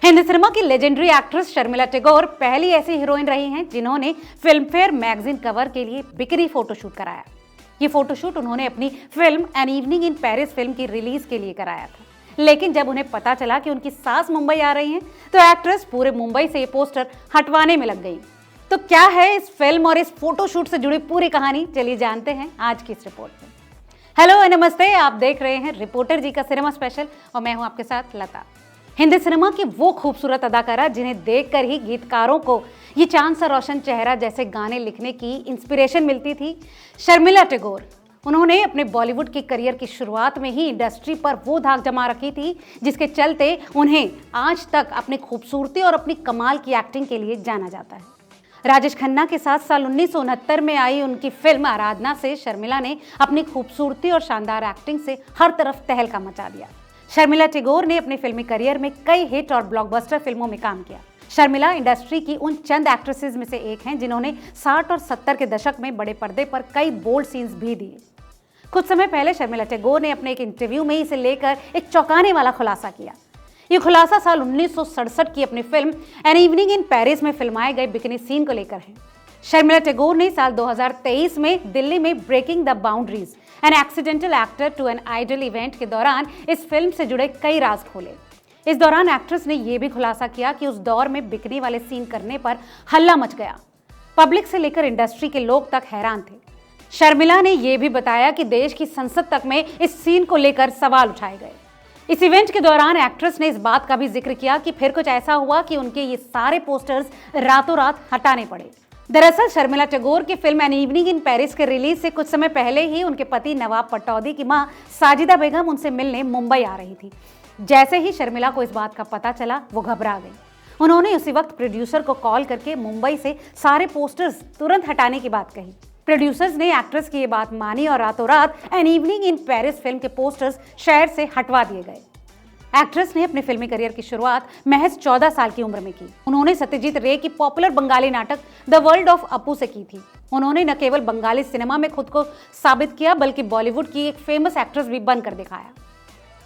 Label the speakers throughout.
Speaker 1: Hindi cinema की legendary actress Sharmila Tagore पहली ऐसी हीरोइन रही हैं जिन्होंने फिल्मफेयर मैगजीन कवर के लिए बिकिनी फोटोशूट कराया। ये फोटोशूट उन्होंने अपनी film an evening in Paris film की रिलीज के लिए कराया था। लेकिन जब उन्हें पता चला कि उनकी सास मुंबई आ रही हैं, तो एक्ट्रेस पूरे मुंबई से ये पोस्टर हटवाने में लग गई। तो क्या है इस फिल्म और इस फोटोशूट से जुड़ी पूरी कहानी, चलिए जानते हैं आज की इस रिपोर्ट में। हेलो नमस्ते, आप देख रहे हैं रिपोर्टर जी का सिनेमा स्पेशल और मैं हूं आपके साथ लता। हिंदी सिनेमा की वो खूबसूरत अदाकारा जिन्हें देखकर ही गीतकारों को ये चांद सा रोशन चेहरा जैसे गाने लिखने की इंस्पिरेशन मिलती थी, शर्मिला टैगोर। उन्होंने अपने बॉलीवुड की करियर की शुरुआत में ही इंडस्ट्री पर वो धाक जमा रखी थी जिसके चलते उन्हें आज तक अपनी खूबसूरती और अपनी कमाल की एक्टिंग के लिए जाना जाता है। राजेश खन्ना के साथ साल 1969 में आई उनकी फिल्म आराधना से शर्मिला ने अपनी खूबसूरती और शानदार एक्टिंग से हर तरफ तहलका मचा दिया। शर्मिला टैगोर ने अपने फिल्मी करियर में कई हिट और ब्लॉकबस्टर फिल्मों में काम किया। शर्मिला इंडस्ट्री की उन चंद एक्ट्रेसेस में से एक हैं जिन्होंने 60 और 70 के दशक में बड़े पर्दे पर कई बोल्ड सीन्स भी दिए। कुछ समय पहले शर्मिला टैगोर ने अपने एक इंटरव्यू में इसे लेकर एक चौंकाने वाला खुलासा किया। ये खुलासा साल 1967 की अपनी film an evening in Paris में फिल्माए गए बिकिनी सीन को लेकर है। शर्मिला टैगोर ने साल 2023 में दिल्ली में breaking the boundaries an accidental actor to an idol event के दौरान इस फिल्म से जुड़े कई राज खोले। इस दौरान एक्ट्रेस ने यह भी खुलासा किया कि उस दौर में बिकनी वाले सीन करने पर हल्ला मच गया। पब्लिक से लेकर इंडस्ट्री के लोग तक हैरान थे। शर्मिला ने यह भी बताया कि देश की संसद तक में इस सीन को लेकर सवाल उठाए गए। इस इवेंट के दौरान एक्ट्रेस ने इस बात का भी जिक्र किया कि फिर कुछ ऐसा हुआ कि उनके ये सारे पोस्टर्स रातों रात हटाने पड़े। दरअसल शर्मिला टैगोर की film an evening in Paris के रिलीज से कुछ समय पहले ही उनके पति नवाब पटौदी की मां साजिदा बेगम उनसे मिलने मुंबई आ रही थी। जैसे ही शर्मिला को इस बात का पता चला, वो घबरा गई। उन्होंने उसी वक्त प्रोड्यूसर को कॉल करके मुंबई से सारे पोस्टर्स तुरंत हटाने की बात कही। प्रोड्यूसर्स ने एक्ट्रेस की ये बात मानी और रातों रात an evening in Paris film के पोस्टर्स शहर से हटवा दिए गए। एक्ट्रेस ने अपने फिल्मी करियर की शुरुआत महज 14 साल की उम्र में की। उन्होंने सत्यजीत रे की पॉपुलर बंगाली नाटक द वर्ल्ड ऑफ अपू से की थी। उन्होंने न केवल बंगाली सिनेमा में खुद को साबित किया, बल्कि बॉलीवुड की एक फेमस एक्ट्रेस भी बनकर दिखाया।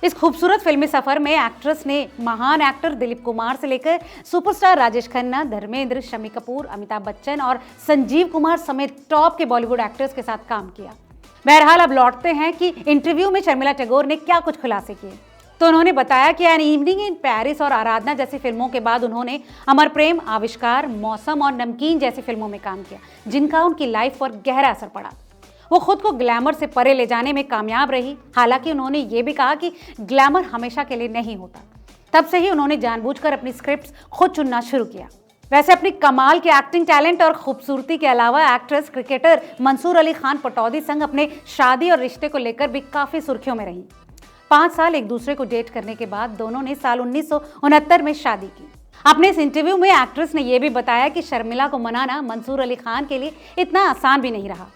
Speaker 1: इस खूबसूरत फिल्मी सफर में एक्ट्रेस ने महान एक्टर दिलीप कुमार से लेकर सुपरस्टार राजेश खन्ना, धर्मेंद्र, शम्मी कपूर, अमिताभ बच्चन और संजीव कुमार समेत टॉप के बॉलीवुड एक्टर्स के साथ काम किया। बहरहाल अब लौटते हैं कि इंटरव्यू में शर्मिला टैगोर ने क्या कुछ खुलासे किए। तो उन्होंने बताया कि एन इवनिंग इन पेरिस और आराधना जैसी फिल्मों के बाद उन्होंने अमर प्रेम, आविष्कार, मौसम और नमकीन जैसी फिल्मों में काम किया, जिनका उनकी लाइफ पर गहरा असर पड़ा। वो खुद को ग्लैमर से परे ले जाने में कामयाब रही। हालांकि उन्होंने ये भी कहा कि ग्लैमर हमेशा के लिए नहीं होता। तब से ही उन्होंने जानबूझकर अपनी स्क्रिप्ट्स खुद चुनना शुरू किया। वैसे अपनी कमाल के एक्टिंग टैलेंट और खूबसूरती के अलावा एक्ट्रेस क्रिकेटर मंसूर अली खान पटौदी संग अपने शादी और रिश्ते को लेकर भी काफी सुर्खियों में रही। 5 साल एक दूसरे को डेट करने के बाद दोनों ने साल 1969 में शादी की। अपने इस इंटरव्यू में एक्ट्रेस ने यह भी बताया कि शर्मिला को मनाना मंसूर अली खान के लिए इतना आसान भी नहीं रहा।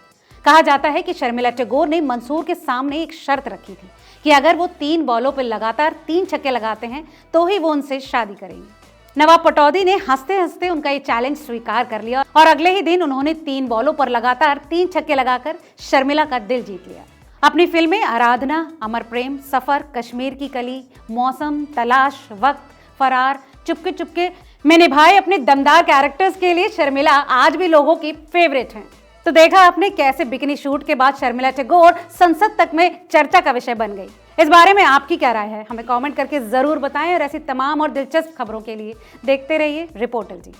Speaker 1: कहा जाता है कि शर्मिला टैगोर ने मंसूर के सामने एक शर्त रखी थी कि अगर वो 3 बॉलों पर लगातार 3 छक्के लगाते हैं तो ही वो उनसे शादी करेंगे। नवाब पटौदी ने हंसते हंसते उनका ये चैलेंज स्वीकार कर लिया और अगले ही दिन उन्होंने 3 बॉलों पर लगातार 3 छक्के लगाकर शर्मिला का दिल जीत लिया। अपनी फिल्में आराधना, अमर प्रेम, सफर, कश्मीर की कली, मौसम, तलाश, वक्त, फरार, चुपके चुपके में निभाए अपने दमदार कैरेक्टर्स के लिए शर्मिला आज भी लोगों की फेवरेट हैं। तो देखा आपने कैसे बिकिनी शूट के बाद शर्मिला टैगोर संसद तक में चर्चा का विषय बन गई। इस बारे में आपकी क्या राय है, हमें कमेंट करके जरूर बताएं और ऐसी तमाम और दिलचस्प खबरों के लिए देखते रहिए रिपोर्टर जी।